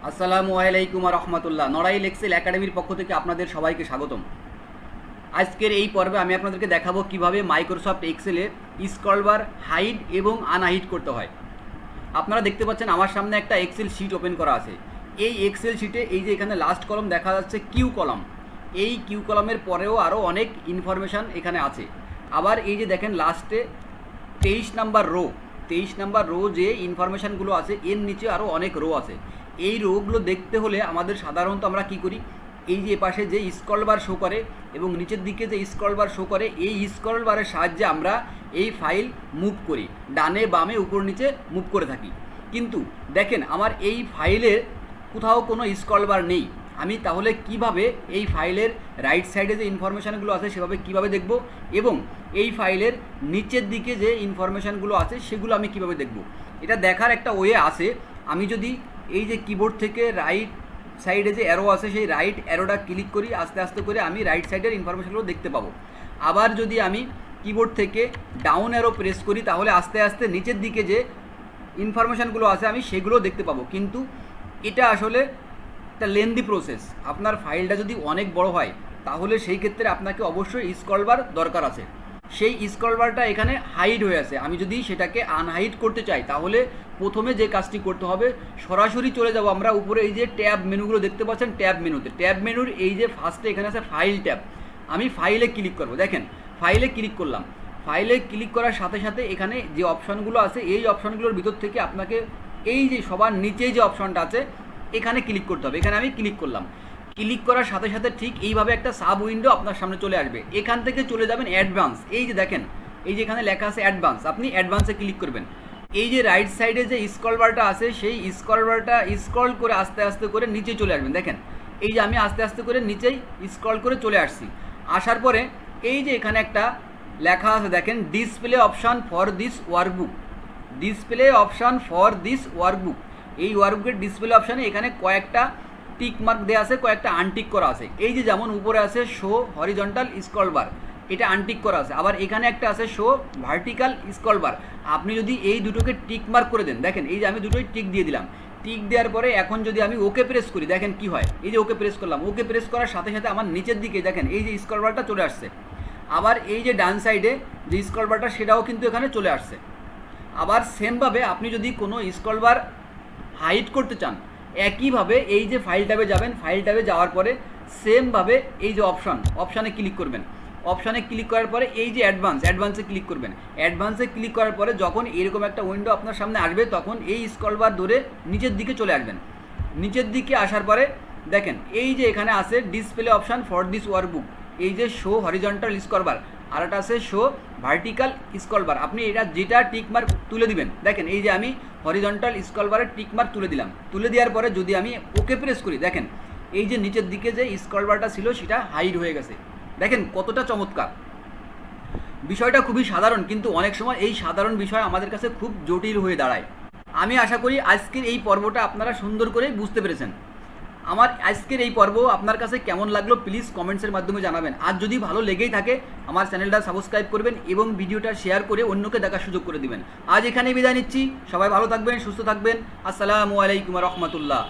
আসসালামু আলাইকুম রহমতুল্লাহ। নড়াইল এক্সেল একাডেমির পক্ষ থেকে আপনাদের সবাইকে স্বাগতম। আজকের এই পর্বে আমি আপনাদেরকে দেখাবো কিভাবে মাইক্রোসফট এক্সেলে স্ক্রলবার হাইড এবং আনহাইড করতে হয়। আপনারা দেখতে পাচ্ছেন আমার সামনে একটা এক্সেল শিট ওপেন করা আছে। এই এক্সেল শিটে এই যে এখানে লাস্ট কলাম দেখা যাচ্ছে কিউ কলাম, এই কিউ কলামের পরেও আরও অনেক ইনফরমেশান এখানে আছে। আবার এই যে দেখেন লাস্টে 23 নাম্বার রো যে ইনফরমেশানগুলো আছে এর নিচে আরও অনেক রো আছে। এই রোগুলো দেখতে হলে আমাদের সাধারণত আমরা কি করি, এই যে পাশে যে স্ক্রলবার শো করে এবং নিচের দিকে যে স্ক্রলবার শো করে এই স্ক্রলবারের সাহায্যে আমরা এই ফাইল মুভ করি, ডানে বামে উপর নিচে মুভ করে থাকি। কিন্তু দেখেন আমার এই ফাইলের কোথাও কোনো স্ক্রলবার নেই। আমি তাহলে কিভাবে এই ফাইলের রাইট সাইডে যে ইনফরমেশানগুলো আছে সেভাবে কিভাবে দেখব, এবং এই ফাইলের নিচের দিকে যে ইনফরমেশানগুলো আছে সেগুলো আমি কিভাবে দেখব, এটা দেখার একটা ওয়ে আছে। আমি যদি এই যে কিবোর্ড থেকে রাইট সাইডে যে অ্যারো আছে সেই রাইট অ্যারোটা ক্লিক করি, আস্তে আস্তে করে আমি রাইট সাইডের ইনফরমেশানগুলো দেখতে পাবো। আবার যদি আমি কিবোর্ড থেকে ডাউন অ্যারো প্রেস করি তাহলে আস্তে আস্তে নিচের দিকে যে ইনফরমেশানগুলো আছে আমি সেগুলো দেখতে পাবো। কিন্তু এটা আসলে একটা লেন্দি প্রসেস। আপনার ফাইলটা যদি অনেক বড় হয় তাহলে সেই ক্ষেত্রে আপনাকে অবশ্যই স্ক্রলবার দরকার আছে। সেই স্ক্রলবারটা এখানে হাইড হয়ে আছে। আমি যদি সেটাকে আনহাইড করতে চাই তাহলে প্রথমে যে কাজটি করতে হবে, সরাসরি চলে যাব আমরা উপরে এই যে ট্যাব মেনুগুলো দেখতে পাচ্ছেন, ট্যাব মেনুতে, ট্যাব মেনুর এই যে ফার্স্টে এখানে আছে ফাইল ট্যাব। আমি ফাইলে ক্লিক করব। দেখেন ফাইলে ক্লিক করলাম। ফাইলে ক্লিক করার সাথে সাথে এখানে যে অপশানগুলো আছে এই অপশানগুলোর ভিতর থেকে আপনাকে এই যে সবার নিচেই যে অপশানটা আছে এখানে ক্লিক করতে হবে। এখানে আমি ক্লিক করলাম। ক্লিক করার সাথে সাথে ঠিক এইভাবে একটা সাব উইন্ডো আপনার সামনে চলে আসবে। এখান থেকে চলে যাবেন অ্যাডভান্স। এই যে দেখেন এই যে এখানে লেখা আছে অ্যাডভান্স, আপনি অ্যাডভান্সে ক্লিক করবেন। এই যে রাইট সাইডে যে স্ক্রলবারটা আছে সেই স্ক্রলবারটা স্ক্রল করে আস্তে আস্তে করে নিচে চলে আসবেন। দেখেন এই যে আমি আস্তে আস্তে করে নিচেই স্ক্রল করে চলে আসছি। আসার পরে এই যে এখানে একটা লেখা আছে দেখেন display option for this workbook, display option for this workbook. এই ওয়ার্কবুকের ডিসপ্লে অপশানে এখানে কয়েকটা টিক মার্ক দেওয়া আছে, কয়েকটা আনটিক করা আছে। এই যে যেমন উপরে আছে শো হরিজন্টাল স্ক্রলবার, এটা আনটিক করা আছে। আবার এখানে একটা আছে শো ভার্টিক্যাল স্ক্রলবার। আপনি যদি এই দুটোকে টিক মার্ক করে দেন, দেখেন এই যে আমি দুটোই টিক দিয়ে দিলাম। টিক দেওয়ার পরে এখন যদি আমি ওকে প্রেস করি দেখেন কি হয়। এই যে ওকে প্রেস করলাম, ওকে প্রেস করার সাথে সাথে আমার নিচের দিকে দেখেন এই যে স্ক্রলবারটা চলে আসছে। আবার এই যে ডান সাইডে যে স্ক্রলবারটা সেটাও কিন্তু এখানে চলে আসছে। আবার সেমভাবে আপনি যদি কোনো স্ক্রলবার হাইড করতে চান একইভাবে এই যে ফাইল ট্যাবে যাবেন, ফাইল ট্যাবে যাওয়ার পরে সেমভাবে এই যে অপশানে ক্লিক করবেন। অপশানে ক্লিক করার পরে এই যে অ্যাডভান্সে ক্লিক করবেন। অ্যাডভান্সে ক্লিক করার পরে যখন এরকম একটা উইন্ডো আপনার সামনে আসবে তখন এই স্ক্রলবার ধরে নিচের দিকে চলে আসবেন। নিচের দিকে আসার পরে দেখেন এই যে এখানে আছে display option for this workbook, এই যে শো হরিজন্টাল স্ক্রলবার, আর একটা আছে শো ভার্টিক্যাল স্ক্রলবার। আপনি এটা যেটা টিকমার্ক তুলে দিবেন, দেখেন এই যে আমি হরিজন্টাল স্ক্রলবারের টিকমার্ক তুলে দিলাম। তুলে দেওয়ার পরে যদি আমি ওকে প্রেস করি দেখেন এই যে নিচের দিকে যে স্ক্রলবারটা ছিল সেটা হাইড হয়ে গেছে। দেখেন কতটা চমৎকার। বিষয়টা খুবই সাধারণ, কিন্তু অনেক সময় এই সাধারণ বিষয় আমাদের কাছে খুব জটিল হয়ে দাঁড়ায়। আমি আশা করি আজকের এই পর্বটা আপনারা সুন্দর করে বুঝতে পেরেছেন। আমার আজকের এই পর্ব আপনার কাছে কেমন লাগলো প্লিজ কমেন্টসের মাধ্যমে জানাবেন। আর যদি ভালো লেগেই থাকে আমার চ্যানেলটা সাবস্ক্রাইব করবেন এবং ভিডিওটা শেয়ার করে অন্যকে দেখার সুযোগ করে দিবেন। আজ এখানেই বিদায় নিচ্ছি। সবাই ভালো থাকবেন, সুস্থ থাকবেন। আসসালামু আলাইকুম রহমতুল্লাহ।